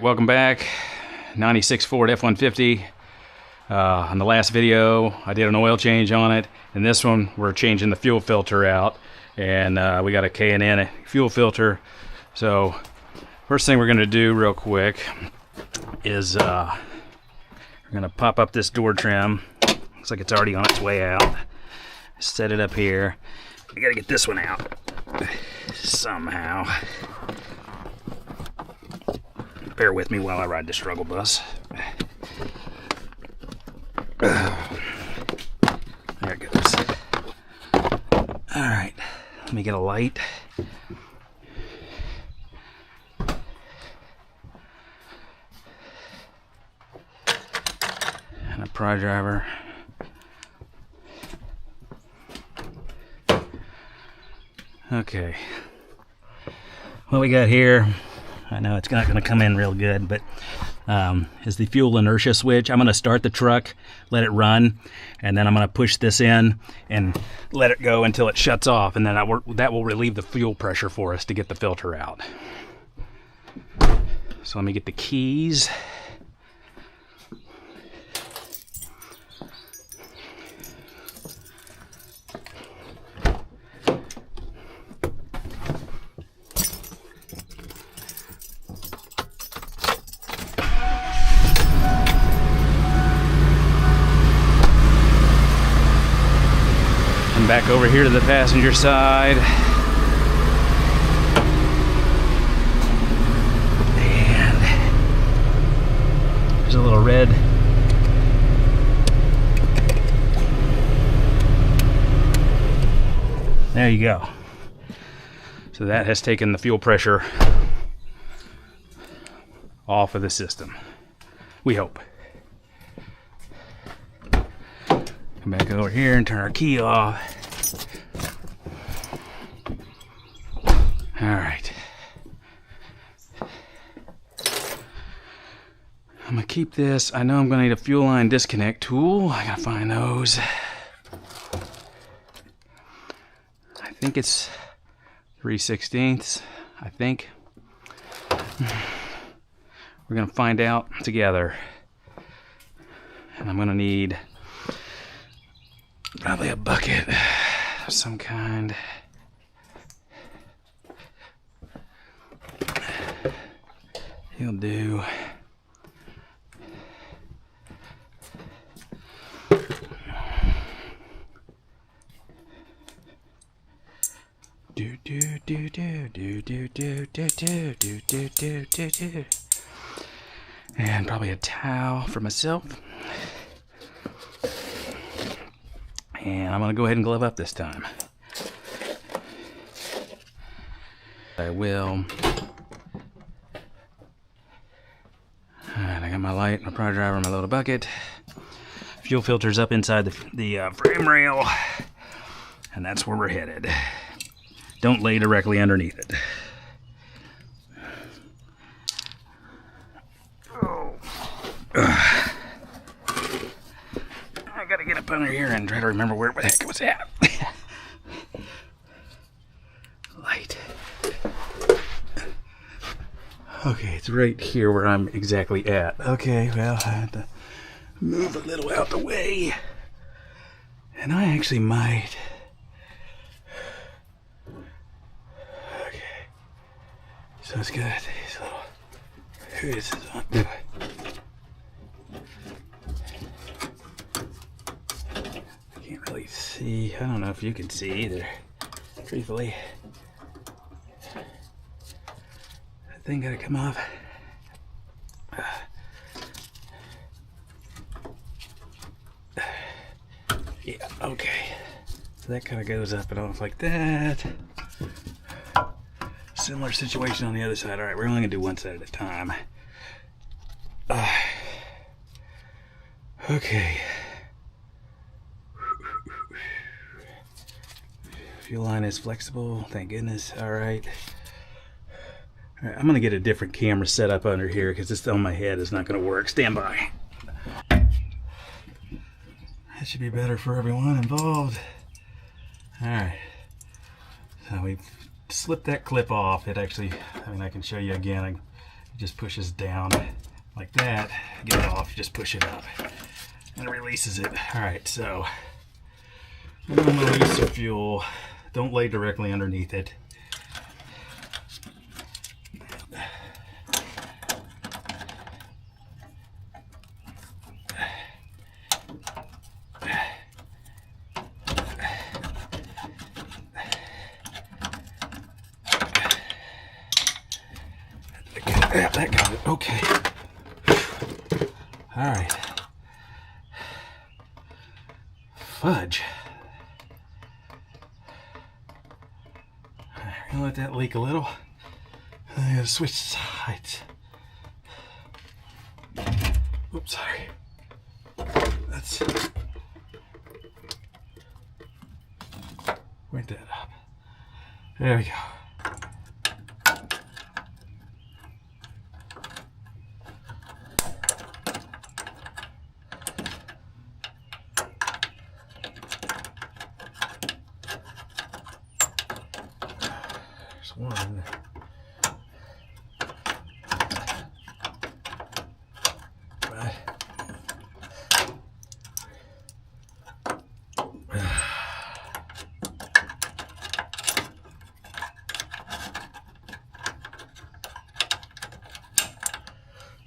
Welcome back. 96 Ford F150. On the last video I did an oil change on it, and this one we're changing the fuel filter out, and we got a K&N fuel filter. So first thing we're going to do real quick is we're going to pop up this door trim. Looks like it's already on its way out. Set it up here. I got to get this one out somehow. Bear with me while I ride the struggle bus. There it goes. Alright, let me get a light. And a pry driver. Okay. What we got here, I know it's not going to come in real good, but is the fuel inertia switch. I'm going to start the truck, let it run, and then I'm going to push this in and let it go until it shuts off, and then that will relieve the fuel pressure for us to get the filter out. So let me get the keys. Back over here to the passenger side. And there's a little red. There you go. So that has taken the fuel pressure off of the system. We hope. Come back over here and turn our key off. All right. I'm gonna keep this. I know I'm gonna need a fuel line disconnect tool. I gotta find those. I think it's 3/16. I think. We're gonna find out together. And I'm gonna need probably a bucket of some kind. He'll do. And probably a towel for myself. And I'm going to go ahead and glove up this time. I will. Alright, I got my light, my pry driver, my little bucket. Fuel filter's up inside the frame rail. And that's where we're headed. Don't lay directly underneath it. Oh. I gotta get up under here and try to remember where the heck it was at. Light. Okay, it's right here where I'm exactly at. Okay, well, I have to move a little out the way. And I actually might. Okay. So it's got these little hoods on. I can't really see. I don't know if you can see either, truthfully. That thing gotta come off. Yeah, okay. So that kind of goes up and off like that. Similar situation on the other side. All right, we're only gonna do one side at a time. Okay. Fuel line is flexible, thank goodness. All right. All right, I'm gonna get a different camera set up under here because this on my head is not gonna work. Stand by. That should be better for everyone involved. All right. So we slip that clip off. It actually, I mean, I can show you again. It just pushes down like that. Get it off, you just push it up. And it releases it. Alright, so I'm going to release the fuel. Don't lay directly underneath it. Yeah, that got it. Okay. Alright. Fudge. Alright, we're gonna let that leak a little. I'm gonna switch sides. Oops, sorry. Let's point that up. There we go. One. Right.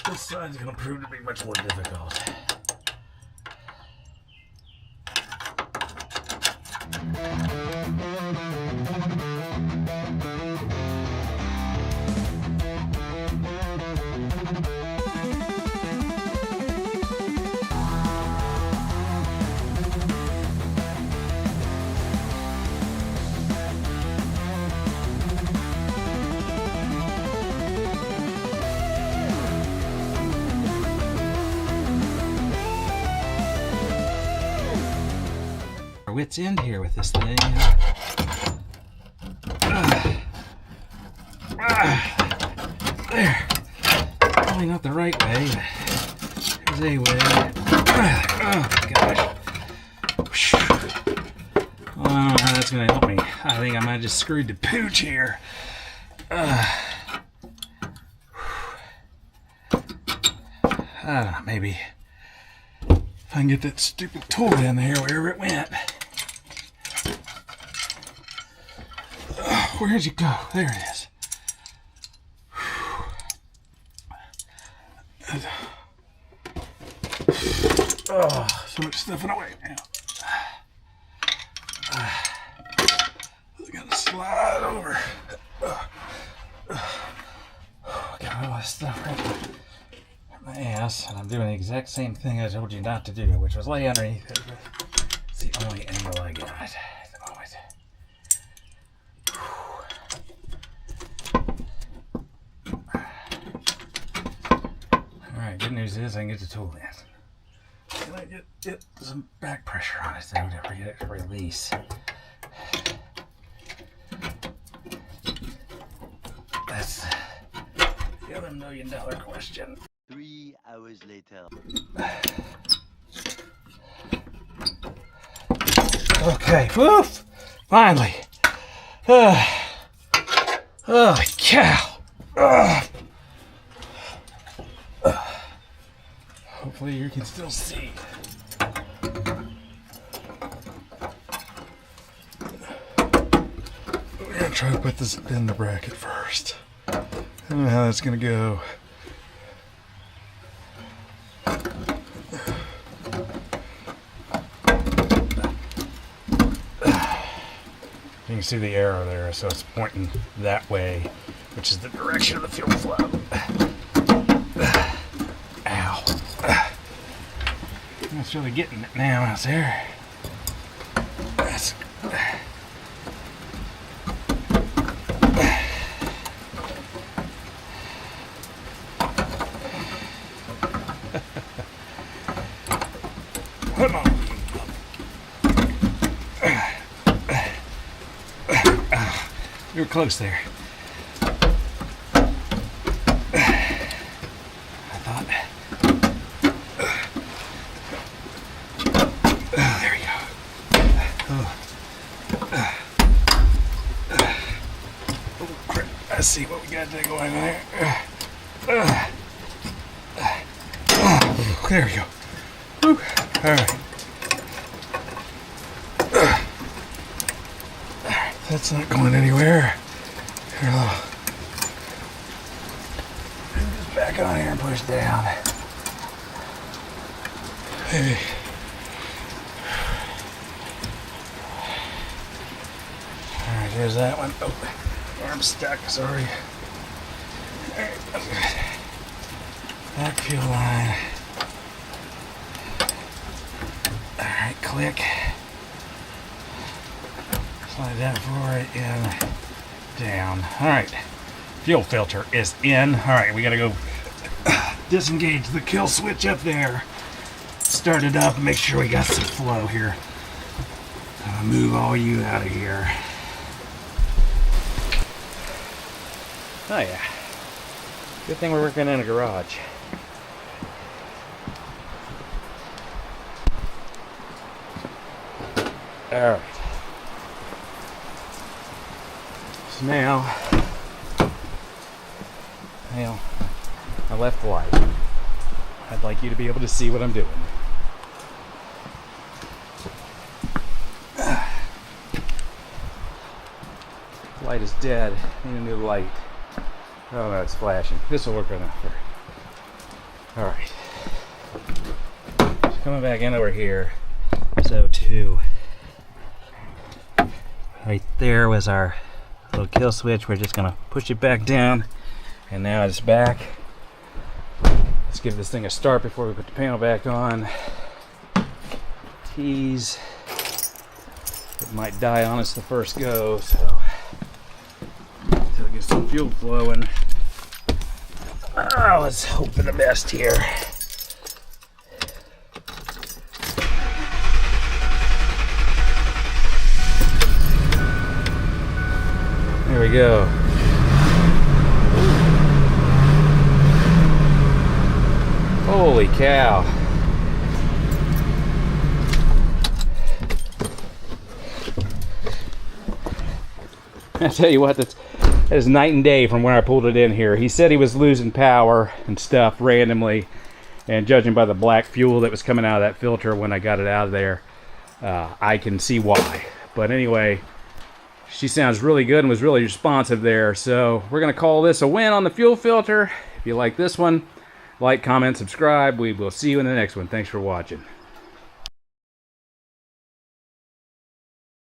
This side's going to prove to be much more difficult. Wits end here with this thing. There. Probably not the right way, but there's a way. Oh gosh. Well, I don't know how that's going to help me. I think I might have just screwed the pooch here. I don't know, maybe if I can get that stupid tool in there wherever it went. Where'd you go? There it is. Oh, so much stuffing away now. I gotta slide over. Got all this stuff right in my ass, and I'm doing the exact same thing I told you not to do, which was lay underneath it. It's the only angle I got at the moment. Alright, good news is I can get the tool in. Can I get some back pressure on it though to get it to release? That's the other $1 million question. 3 hours later. Okay, woof! Finally! Oh, cow! Hopefully you can still see. We're gonna try to put this in the bracket first. I don't know how that's gonna go. You can see the arrow there, so it's pointing that way, which is the direction of the fuel flow. Ow. That's really getting it now out there. That's... Come on. You were close there. I thought. There we go. Let's see what we got going there. There we go. Woo. All right. That's not going anywhere. Here, just back on here and push down. Hey. All right, there's that one. Oh, arm's stuck. Sorry. All right, that's good. Back fuel line. All right, click. Slide that forward, in, down. All right, fuel filter is in. All right, we gotta go disengage the kill switch up there. Start it up and make sure we got some flow here. Move all you out of here. Oh yeah, good thing we're working in a garage. All right. So now, I left the light. I'd like you to be able to see what I'm doing. Light is dead. Need a new light. Oh no, it's flashing. This will work enough. Alright. So coming back in over here. So too. Right there was our little kill switch. We're just gonna push it back down, and now it's back. Let's give this thing a start before we put the panel back on. Tease. It might die on us the first go, so until it gets some fuel flowing. Oh, let's hope for the best here. There we go. Holy cow. I tell you what, that is night and day from when I pulled it in here. He said he was losing power and stuff randomly, and judging by the black fuel that was coming out of that filter when I got it out of there, I can see why. But anyway, she sounds really good and was really responsive there. So we're going to call this a win on the fuel filter. If you like this one, like, comment, subscribe. We will see you in the next one. Thanks for watching.